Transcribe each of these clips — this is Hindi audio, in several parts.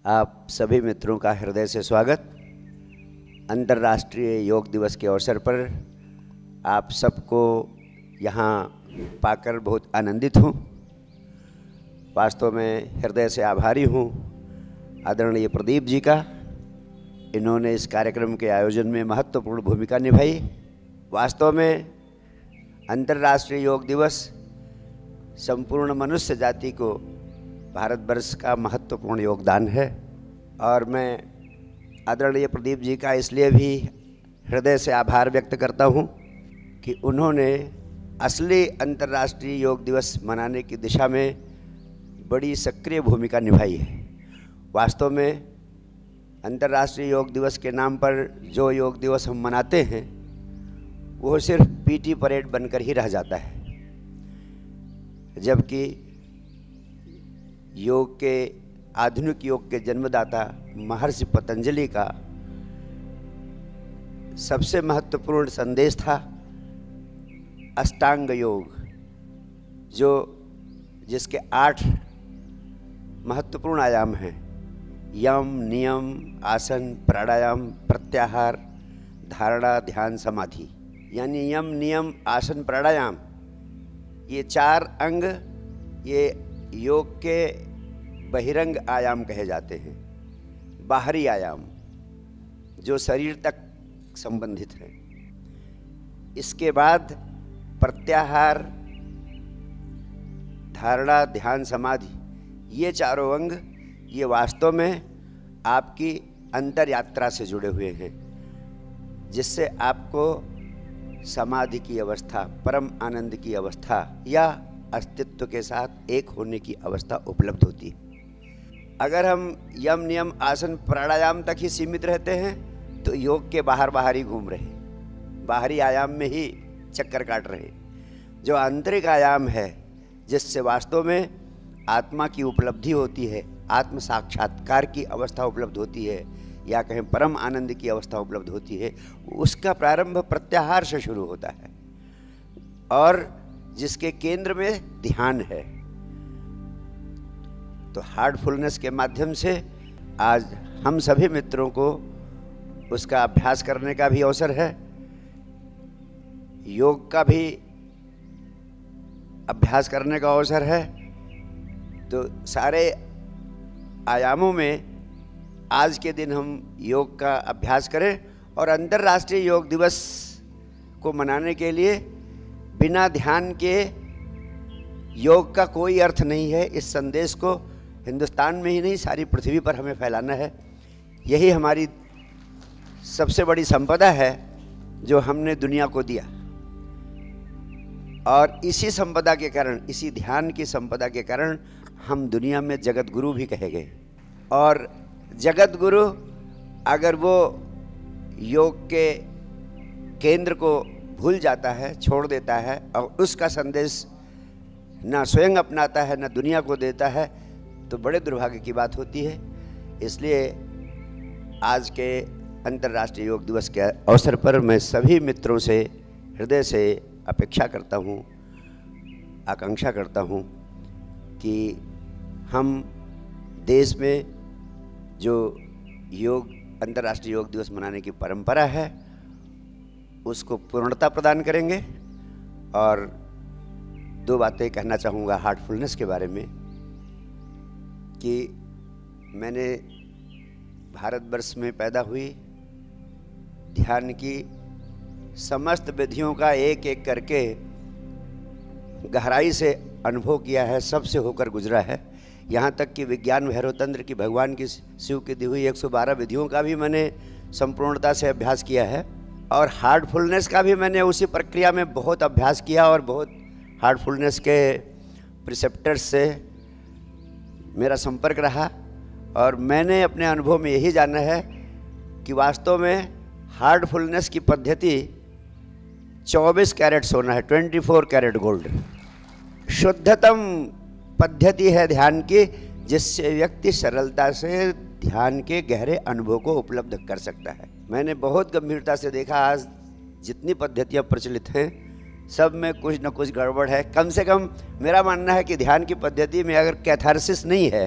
आप सभी मित्रों का हृदय से स्वागत। अंतर्राष्ट्रीय योग दिवस के अवसर पर आप सबको यहाँ पाकर बहुत आनंदित हूँ। वास्तव में हृदय से आभारी हूँ आदरणीय प्रदीप जी का। इन्होंने इस कार्यक्रम के आयोजन में महत्वपूर्ण भूमिका निभाई। वास्तव में अंतर्राष्ट्रीय योग दिवस संपूर्ण मनुष्य जाति को भारतवर्ष का महत्वपूर्ण योगदान है और मैं आदरणीय प्रदीप जी का इसलिए भी हृदय से आभार व्यक्त करता हूँ कि उन्होंने असली अंतर्राष्ट्रीय योग दिवस मनाने की दिशा में बड़ी सक्रिय भूमिका निभाई है। वास्तव में अंतर्राष्ट्रीय योग दिवस के नाम पर जो योग दिवस हम मनाते हैं वो सिर्फ पीटी परेड बनकर ही रह जाता है, जबकि योग के आधुनिक योग के जन्मदाता महर्षि पतंजलि का सबसे महत्वपूर्ण संदेश था अष्टांग योग, जिसके 8 महत्वपूर्ण आयाम हैं। यम, नियम, आसन, प्राणायाम, प्रत्याहार, धारणा, ध्यान, समाधि। यानी यम, नियम, आसन, प्राणायाम ये 4 अंग ये योग के बहिरंग आयाम कहे जाते हैं, बाहरी आयाम जो शरीर तक संबंधित हैं। इसके बाद प्रत्याहार, धारणा, ध्यान, समाधि ये चारों अंग ये वास्तव में आपकी अंतर यात्रा से जुड़े हुए हैं, जिससे आपको समाधि की अवस्था, परम आनंद की अवस्था या अस्तित्व के साथ एक होने की अवस्था उपलब्ध होती है। अगर हम यम, नियम, आसन, प्राणायाम तक ही सीमित रहते हैं तो योग के बाहर ही घूम रहे, बाहरी आयाम में ही चक्कर काट रहे। जो आंतरिक आयाम है जिससे वास्तव में आत्मा की उपलब्धि होती है, आत्म साक्षात्कार की अवस्था उपलब्ध होती है या कहें परम आनंद की अवस्था उपलब्ध होती है, उसका प्रारंभ प्रत्याहार से शुरू होता है और जिसके केंद्र में ध्यान है। तो हार्टफुलनेस के माध्यम से आज हम सभी मित्रों को उसका अभ्यास करने का भी अवसर है, योग का भी अभ्यास करने का अवसर है। तो सारे आयामों में आज के दिन हम योग का अभ्यास करें और अंतर्राष्ट्रीय योग दिवस को मनाने के लिए बिना ध्यान के योग का कोई अर्थ नहीं है। इस संदेश को हिंदुस्तान में ही नहीं सारी पृथ्वी पर हमें फैलाना है। यही हमारी सबसे बड़ी संपदा है जो हमने दुनिया को दिया और इसी संपदा के कारण, इसी ध्यान की संपदा के कारण हम दुनिया में जगत गुरु भी कहे गए। और जगत गुरु अगर वो योग के केंद्र को भूल जाता है, छोड़ देता है और उसका संदेश ना स्वयं अपनाता है ना दुनिया को देता है तो बड़े दुर्भाग्य की बात होती है। इसलिए आज के अंतर्राष्ट्रीय योग दिवस के अवसर पर मैं सभी मित्रों से हृदय से अपेक्षा करता हूँ, आकांक्षा करता हूँ कि हम देश में जो अंतर्राष्ट्रीय योग दिवस मनाने की परंपरा है उसको पूर्णता प्रदान करेंगे। और 2 बातें कहना चाहूँगा हार्टफुलनेस के बारे में कि मैंने भारतवर्ष में पैदा हुई, ध्यान की समस्त विधियों का एक एक करके गहराई से अनुभव किया है, सबसे होकर गुजरा है। यहाँ तक कि विज्ञान भैरव तंत्र की, भगवान की, शिव की दी हुई 112 विधियों का भी मैंने संपूर्णता से अभ्यास किया है और हार्टफुलनेस का भी मैंने उसी प्रक्रिया में बहुत अभ्यास किया और बहुत हार्टफुलनेस के प्रिसेप्टर्स से मेरा संपर्क रहा। और मैंने अपने अनुभव में यही जाना है कि वास्तव में हार्टफुलनेस की पद्धति 24 कैरेट सोना है, 24 कैरेट गोल्ड, शुद्धतम पद्धति है ध्यान की, जिससे व्यक्ति सरलता से ध्यान के गहरे अनुभव को उपलब्ध कर सकता है। मैंने बहुत गंभीरता से देखा आज जितनी पद्धतियाँ प्रचलित हैं सब में कुछ न कुछ गड़बड़ है। कम से कम मेरा मानना है कि ध्यान की पद्धति में अगर कैथारसिस नहीं है,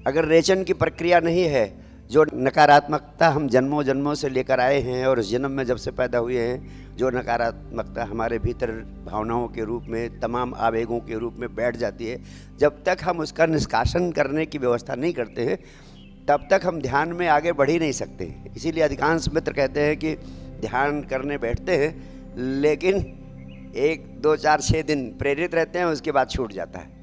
अगर रेचन की प्रक्रिया नहीं है, जो नकारात्मकता हम जन्मों जन्मों से लेकर आए हैं और इस जन्म में जब से पैदा हुए हैं, जो नकारात्मकता हमारे भीतर भावनाओं के रूप में, तमाम आवेगों के रूप में बैठ जाती है, जब तक हम उसका निष्कासन करने की व्यवस्था नहीं करते हैं तब तक हम ध्यान में आगे बढ़ ही नहीं सकते। इसीलिए अधिकांश मित्र कहते हैं कि ध्यान करने बैठते हैं लेकिन 1, 2, 4, 6 दिन प्रेरित रहते हैं, उसके बाद छूट जाता है।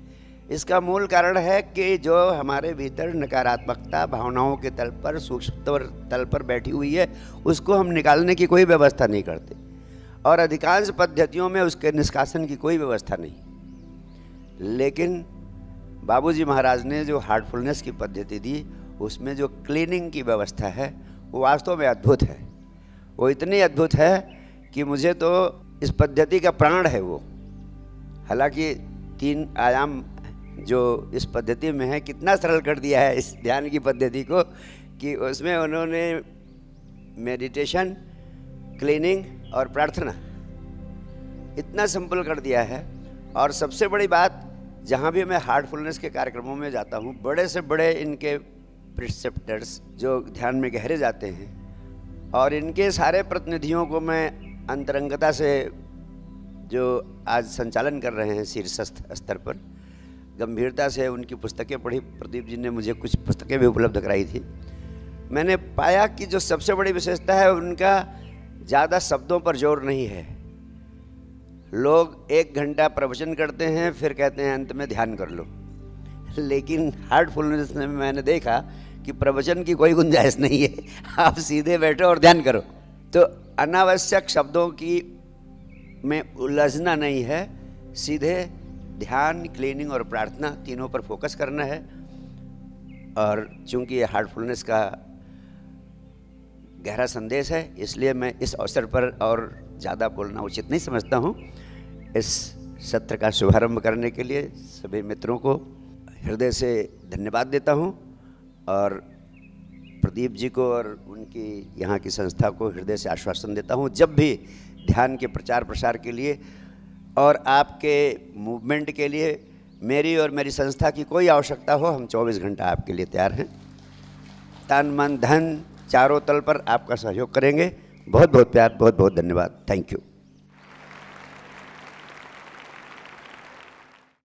इसका मूल कारण है कि जो हमारे भीतर नकारात्मकता भावनाओं के तल पर, सूक्ष्म तल पर बैठी हुई है, उसको हम निकालने की कोई व्यवस्था नहीं करते और अधिकांश पद्धतियों में उसके निष्कासन की कोई व्यवस्था नहीं। लेकिन बाबूजी महाराज ने जो हार्टफुलनेस की पद्धति दी, उसमें जो क्लीनिंग की व्यवस्था है वो वास्तव में अद्भुत है। वो इतनी अद्भुत है कि मुझे तो इस पद्धति का प्राण है वो। हालांकि 3 आयाम जो इस पद्धति में है, कितना सरल कर दिया है इस ध्यान की पद्धति को कि उसमें उन्होंने मेडिटेशन, क्लीनिंग और प्रार्थना इतना सिंपल कर दिया है। और सबसे बड़ी बात, जहाँ भी मैं हार्टफुलनेस के कार्यक्रमों में जाता हूँ, बड़े से बड़े इनके प्रिसेप्टर्स जो ध्यान में गहरे जाते हैं और इनके सारे प्रतिनिधियों को मैं अंतरंगता से जो आज संचालन कर रहे हैं शीर्षस्थ स्तर पर, गंभीरता से उनकी पुस्तकें पढ़ी। प्रदीप जी ने मुझे कुछ पुस्तकें भी उपलब्ध कराई थी। मैंने पाया कि जो सबसे बड़ी विशेषता है, उनका ज़्यादा शब्दों पर जोर नहीं है। लोग 1 घंटा प्रवचन करते हैं, फिर कहते हैं अंत में ध्यान कर लो। लेकिन हार्टफुलनेस में मैंने देखा कि प्रवचन की कोई गुंजाइश नहीं है, आप सीधे बैठो और ध्यान करो। तो अनावश्यक शब्दों की में उलझना नहीं है, सीधे ध्यान, क्लीनिंग और प्रार्थना, तीनों पर फोकस करना है। और चूंकि ये हार्टफुलनेस का गहरा संदेश है, इसलिए मैं इस अवसर पर और ज़्यादा बोलना उचित नहीं समझता हूँ। इस सत्र का शुभारंभ करने के लिए सभी मित्रों को हृदय से धन्यवाद देता हूँ और प्रदीप जी को और उनकी यहाँ की संस्था को हृदय से आश्वासन देता हूँ, जब भी ध्यान के प्रचार प्रसार के लिए और आपके मूवमेंट के लिए मेरी और मेरी संस्था की कोई आवश्यकता हो, हम 24 घंटा आपके लिए तैयार हैं। तन मन धन चारों तल पर आपका सहयोग करेंगे। बहुत बहुत प्यार, बहुत बहुत धन्यवाद। Thank you.